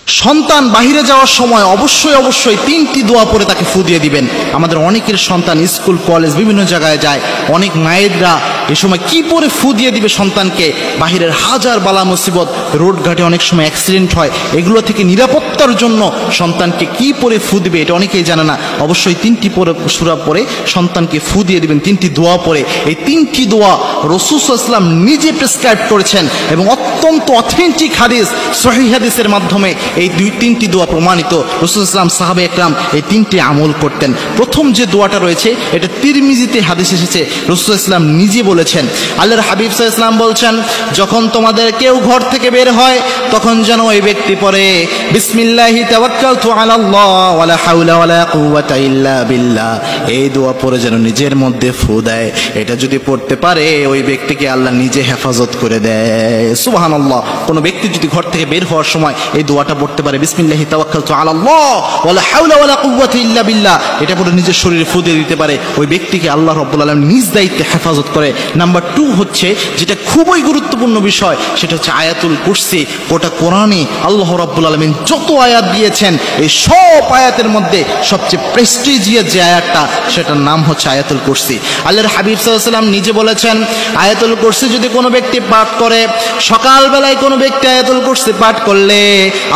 সন্তান বাহিরে যাওয়ার সময় অবশ্যই তিনটি দোয়া পড়ে তাকে ফু দিয়ে দিবেন। আমাদের অনেকের সন্তান স্কুল কলেজ বিভিন্ন জায়গায় যায়, অনেক মায়েরা এ সময় কি পরে ফু দিয়ে দিবে সন্তানকে? বাহিরের হাজার বালা মুসিবত, রোডঘাটে অনেক সময় অ্যাক্সিডেন্ট হয়, এগুলো থেকে নিরাপত্তার জন্য সন্তানকে কি পরে ফু দিবে এটা অনেকেই জানে না। অবশ্যই তিনটি সূরা পড়ে সন্তানকে ফু দিয়ে দিবেন, তিনটি দোয়া পড়ে। এই তিনটি দোয়া রাসূল সাল্লাল্লাহু আলাইহি ওয়াসাল্লাম নিজে প্রেসক্রাইব করেছেন এবং অত্যন্ত অথেন্টিক হাদিস, সহিহ হাদিসের মাধ্যমে এই তিনটি দোয়া প্রমাণিত। রাসূল সাল্লাল্লাহু আলাইহি ওয়াসাল্লাম, সাহাবা একরাম এই তিনটি আমল করতেন। প্রথম যে দোয়াটা রয়েছে এটা তিরমিজিতে হাদিস এসেছে, রাসূল সাল্লাল্লাহু আলাইহি ওয়াসাল্লাম নিজে বলেছেন, আল্লাহর হাবিব সাল্লাল্লাহু আলাইহি ওয়াসাল্লাম বলছেন, যখন তোমাদের কেউ ঘর থেকে বের হয় তখন যেন ওই ব্যক্তি পড়ে বিসমিল্লাহি তাওয়াক্কালতু আলাল্লাহ ওয়ালা হাওলা ওয়ালা কুওয়াতা ইল্লা বিল্লাহ। এই দোয়া পড়ে যেন নিজের মধ্যে ফু দেয়। এটা যদি পড়তে পারে ওই ব্যক্তিকে আল্লাহ নিজে হেফাজত করে দেয়। সুবহানাল্লাহ। কোনো ব্যক্তি যদি ঘর থেকে বের হওয়ার সময় এই দোয়াটা পড়তে পারে, বিসমিল্লাহি তাওয়াক্কালতু আলাল্লাহ ওয়ালা হাওলা ওয়ালা কুওয়াতা ইল্লা বিল্লাহ, এটা পড়ে নিজের শরীরে ফু দিয়ে দিতে পারে, ওই ব্যক্তিকে আল্লাহ রাব্বুল আলামিন নিজ দায়িত্বে হেফাজত করে। নাম্বার 2 হচ্ছে, যেটা খুবই গুরুত্বপূর্ণ বিষয়, সেটা হচ্ছে আয়াতুল কুরসি। গোটা কোরআনে আল্লাহ রাব্বুল আলামিন যত আয়াত দিয়েছেন, এই সব আয়াতের মধ্যে সবচেয়ে প্রেস্টিজিয়াস যে আয়াতটা, সেটার নাম হচ্ছে আয়াতুল কুরসি। আল্লাহর হাবিব সাল্লাল্লাহু আলাইহি ওয়াসাল্লাম নিজে বলেছেন, আয়াতুল কুরসি যদি কোনো ব্যক্তি পাঠ করে, সকালবেলায় কোনো ব্যক্তি আয়াতুল কুরসি পাঠ করলে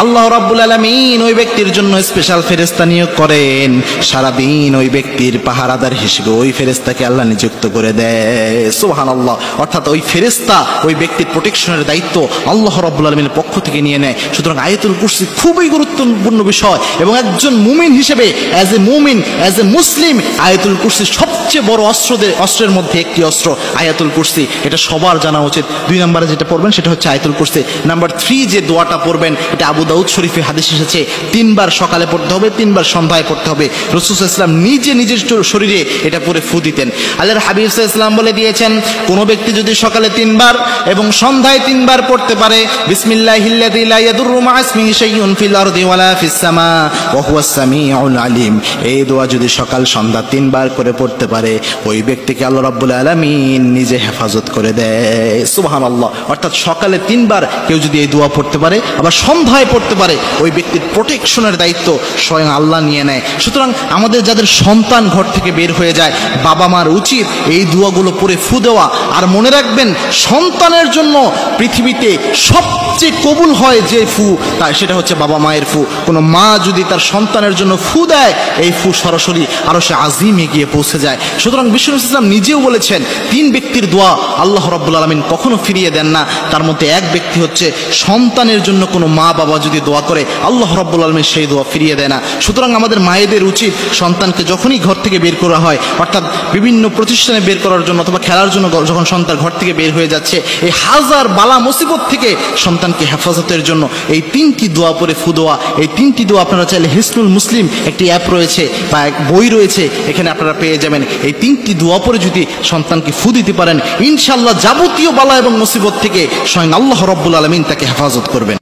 আল্লাহ রাব্বুল আলামিন ওই ব্যক্তির জন্য স্পেশাল ফেরেশতা নিয়োগ করেন। সারাদিন ওই ব্যক্তির পাহারাদার হিসেবে ওই ফেরেশতাকে আল্লাহ নিযুক্ত করে দেয়। সুবহানাল্লাহ। অর্থাৎ ওই ফেরেশতা ওই ব্যক্তির প্রোটেকশনের দায়িত্ব আল্লাহ রাব্বুল আলামিনের পক্ষ থেকে নিয়ে নেয়। সুতরাং আয়াতুল কুরসি খুবই গুরুত্বপূর্ণ বিষয়, এবং একজন মুমিন হিসেবে, অ্যাজ এ মুমিন, অ্যাজ এ মুসলিম, আয়াতুল কুরসি সবচেয়ে বড় অস্ত্রের মধ্যে একটি অস্ত্র আয়াতুল কুরসি। এটা সবার জানা উচিত। 2 নম্বরে যেটা পড়বেন সেটা হচ্ছে আয়াতুল কুরসি। নাম্বার 3 যে দোয়াটা পড়বেন, এটা আবু দাউদ শরীফে হাদিস এসেছে, 3 বার সকালে পড়তে হবে, 3 বার সন্ধ্যায় পড়তে হবে। রাসূল সাল্লাল্লাহু আলাইহি ওয়াসাল্লাম নিজে নিজের শরীরে এটা পড়ে ফু দিতেন। আল্লাহর হাবিব সাল্লাল্লাহু আলাইহি ওয়াসাল্লাম বলে দিয়েছেন, কোন ব্যক্তি যদি সকালে 3 বার এবং সন্ধ্যায় 3 বার পড়তে পারে, বিসমিল্লাহিল্লাযী লা ইয়াদুররু মা ইসমিহি শাইউন ফিল আরদি ওয়ালা ফিস সামা ওয়া হুয়াস সামিউল আলিম, এই দোয়া যদি সকাল সন্ধ্যা 3 বার করে পড়তে পারে, ওই ব্যক্তিকে আল্লাহ রাব্বুল আলামিন নিজে হেফাজত করে দেয়। সুবহানাল্লাহ। অর্থাৎ সকালে 3 বার কেউ যদি এই দোয়া পড়তে পারে, আবার সন্ধ্যায় পড়তে পারে, ওই ব্যক্তির প্রোটেকশনের দায়িত্ব স্বয়ং আল্লাহ নিয়ে নেয়। সুতরাং আমাদের যাদের সন্তান ঘর থেকে বের হয়ে যায়, বাবা মার উচিত এই দোয়াগুলো পড়ে ফু দেওয়া। আর মনে রাখবেন, সন্তানের জন্য পৃথিবীতে সবচেয়ে কবুল হয় যে ফু, সেটা হচ্ছে বাবা মায়ের ফু। কোনো মা যদি তার সন্তানের জন্য ফু দেয়, এই ফু সরাসরি আরশে আজিমে গিয়ে পৌঁছে যায়। সুতরাং বিষ্ণু ইসলাম নিজেও বলেছেন, 3 ব্যক্তির দোয়া আল্লাহ রাব্বুল আলামিন কখনো ফিরিয়ে দেন না। তার মধ্যে এক ব্যক্তি হচ্ছে সন্তানের জন্য কোনো মা বাবা যদি দোয়া করে, আল্লাহ রাব্বুল আলামিন সেই দোয়া ফিরিয়ে দেয় না। সুতরাং আমাদের মায়েদের উচিত, সন্তানকে যখনই ঘর থেকে বের করা হয়, অর্থাৎ বিভিন্ন প্রতিষ্ঠানে বের করার জন্য অথবা খেলার জন্য যখন সন্তান ঘর থেকে বের হয়ে যাচ্ছে, এই হাজার বালা মুসিবত থেকে সন্তানকে হেফাজতের জন্য এই 3টি দোয়া পড়ে ফু দেওয়া। এই 3টি দোয়া আপনারা চাইলে হিসনুল মুসলিম একটি অ্যাপ রয়েছে বা এক বই রয়েছে, এখানে আপনারা পেয়ে যাবেন। এই 3টি দোয়া পড়ে যদি সন্তানকে ফু দিতে পারেন, ইনশাআল্লাহ যাবতীয় বালা এবং মুসিবত থেকে স্বয়ং আল্লাহ রাব্বুল আলামিন তাকে হেফাজত করবেন।